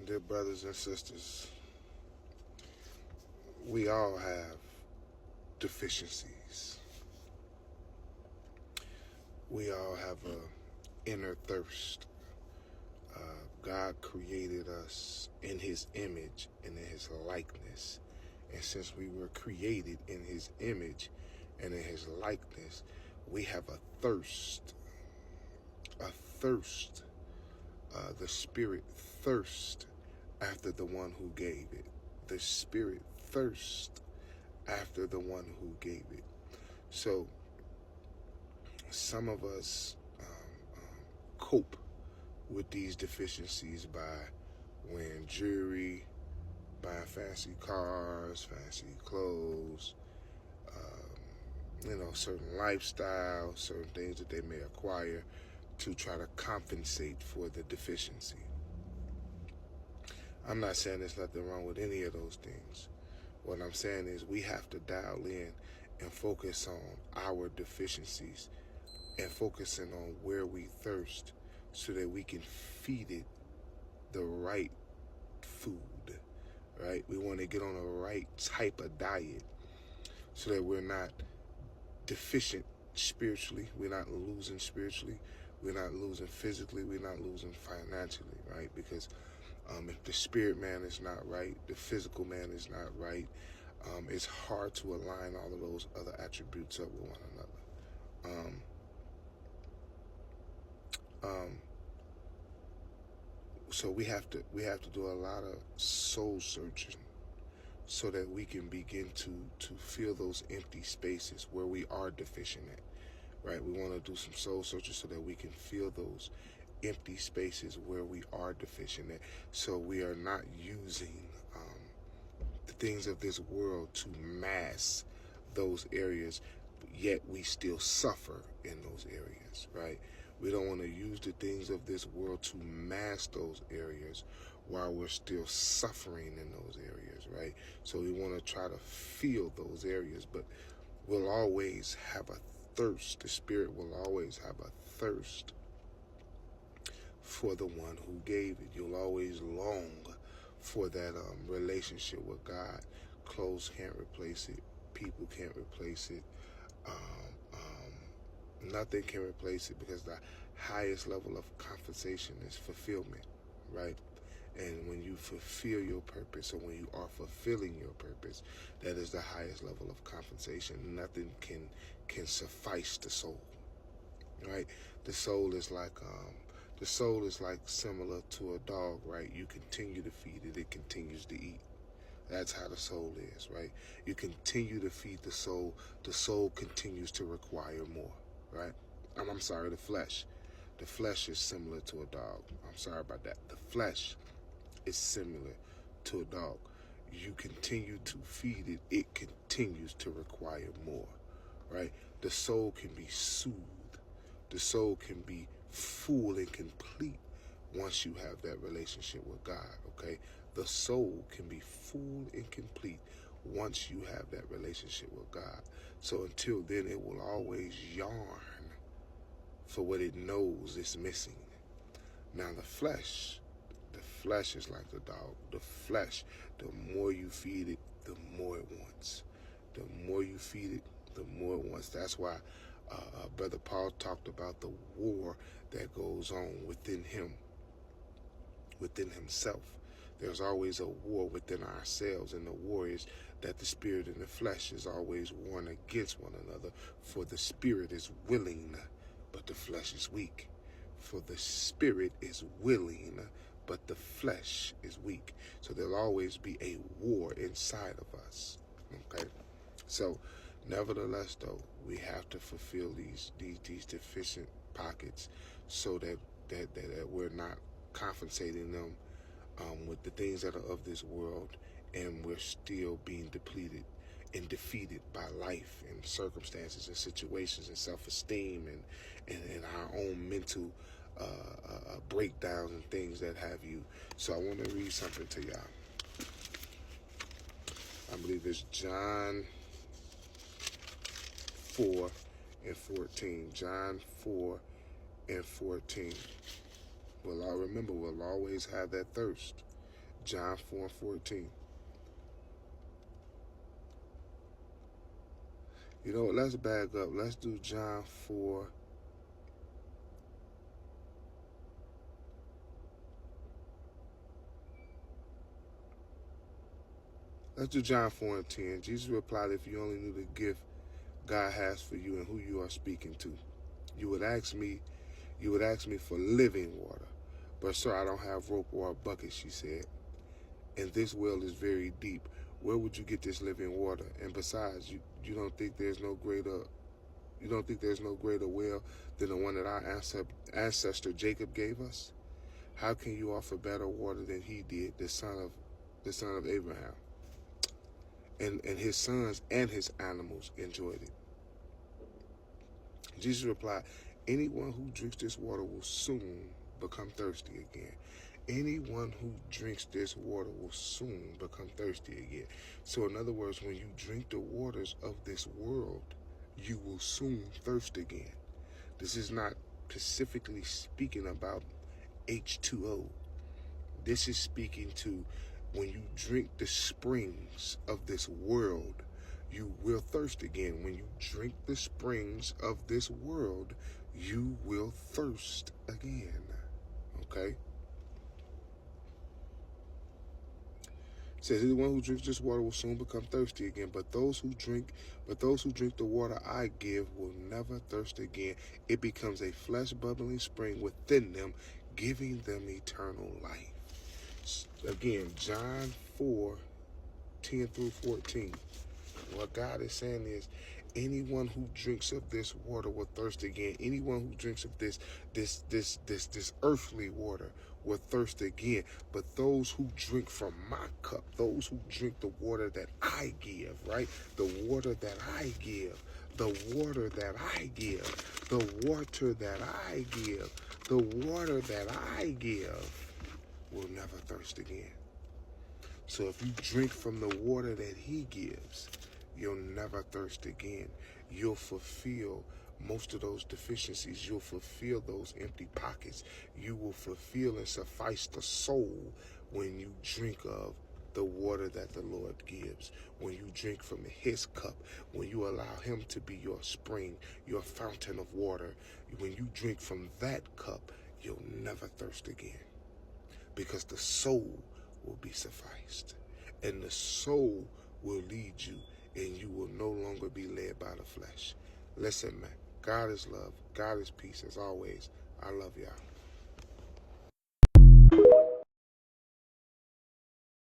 Dear brothers and sisters, we all have deficiencies. We all have a inner thirst. God created us in his image and in his likeness. And since we were created in his image and in his likeness, we have a thirst. A thirst. The spirit thirsts after the one who gave it. The spirit thirsts after the one who gave it. So some of us cope with these deficiencies by wearing jewelry, buying fancy cars, fancy clothes, certain lifestyles, certain things that they may acquire to try to compensate for the deficiency. I'm not saying there's nothing wrong with any of those things. What I'm saying is we have to dial in and focus on our deficiencies and focusing on where we thirst so that we can feed it the right food, right? We want to get on the right type of diet so that we're not deficient spiritually, we're not losing spiritually, we're not losing physically, we're not losing financially, right? Because if the spirit man is not right, the physical man is not right, it's hard to align all of those other attributes up with one another. So we have to do a lot of soul searching so that we can begin to fill those empty spaces where we are deficient at, right? We want to do some soul searching so that we can fill those empty spaces where we are deficient at, so we are not using the things of this world to mask those areas, yet we still suffer in those areas, right? We don't want to use the things of this world to mask those areas while we're still suffering in those areas, right? So we want to try to feel those areas, but we'll always have a thirst. The spirit will always have a thirst for the one who gave it. You'll always long for that relationship with God. Clothes can't replace it. People can't replace it. Nothing can replace it, because the highest level of compensation is fulfillment, right? And when you fulfill your purpose, or when you are fulfilling your purpose, that is the highest level of compensation. Nothing can suffice the soul, right? The soul is like similar to a dog, right? You continue to feed it, it continues to eat. That's how the soul is, right? You continue to feed the soul continues to require more, right? I'm sorry, the flesh. The flesh is similar to a dog. I'm sorry about that. The flesh is similar to a dog. You continue to feed it, it continues to require more, right? The soul can be soothed. The soul can be full and complete once you have that relationship with God, okay? The soul can be full and complete once you have that relationship with God. So until then, it will always yearn for what it knows is missing. Now the flesh is like the dog. The flesh, the more you feed it, the more it wants. The more you feed it, the more it wants. That's why Brother Paul talked about the war that goes on within him, within himself. There's always a war within ourselves, and the war is that the spirit and the flesh is always warring against one another. For the spirit is willing, but the flesh is weak. For the spirit is willing, but the flesh is weak. So there'll always be a war inside of us. Okay? So nevertheless, though, we have to fulfill these deficient pockets so that we're not compensating them with the things that are of this world, and we're still being depleted and defeated by life and circumstances and situations and self-esteem and our own mental breakdowns and things that have you. So I want to read something to y'all. I believe it's John 4 and 14. John 4 and 14. We'll always have that thirst. John 4:14. You know what? Let's back up. Let's do John 4. Let's do John 4:10. Jesus replied, if you only knew the gift God has for you and who you are speaking to, you would ask me for living water. But sir, I don't have rope or a bucket, she said. And this well is very deep. Where would you get this living water? And besides, you don't think there's no greater well than the one that our ancestor Jacob gave us? How can you offer better water than he did, the son of Abraham? And his sons and his animals enjoyed it. Jesus replied, anyone who drinks this water will soon become thirsty again. Anyone who drinks this water will soon become thirsty again. So in other words, when you drink the waters of this world, you will soon thirst again. This is not specifically speaking about H2O. This is speaking to when you drink the springs of this world, you will thirst again. When you drink the springs of this world, you will thirst again. Okay? It says, anyone who drinks this water will soon become thirsty again, but those who drink the water I give will never thirst again. It becomes a flesh bubbling spring within them, giving them eternal life. Again, John 4:10-14. What God is saying is, anyone who drinks of this water will thirst again. Anyone who drinks of this earthly water will thirst again. But those who drink from my cup, those who drink the water that I give, right? The water that I give, the water that I give, the water that I give, the water that I give will never thirst again. So if you drink from the water that he gives, you'll never thirst again. You'll fulfill most of those deficiencies. You'll fulfill those empty pockets. You will fulfill and suffice the soul when you drink of the water that the Lord gives. When you drink from his cup, when you allow him to be your spring, your fountain of water, when you drink from that cup, you'll never thirst again. Because the soul will be sufficed. And the soul will lead you, and you will no longer be led by the flesh. Listen, man, God is love. God is peace. As always, I love y'all.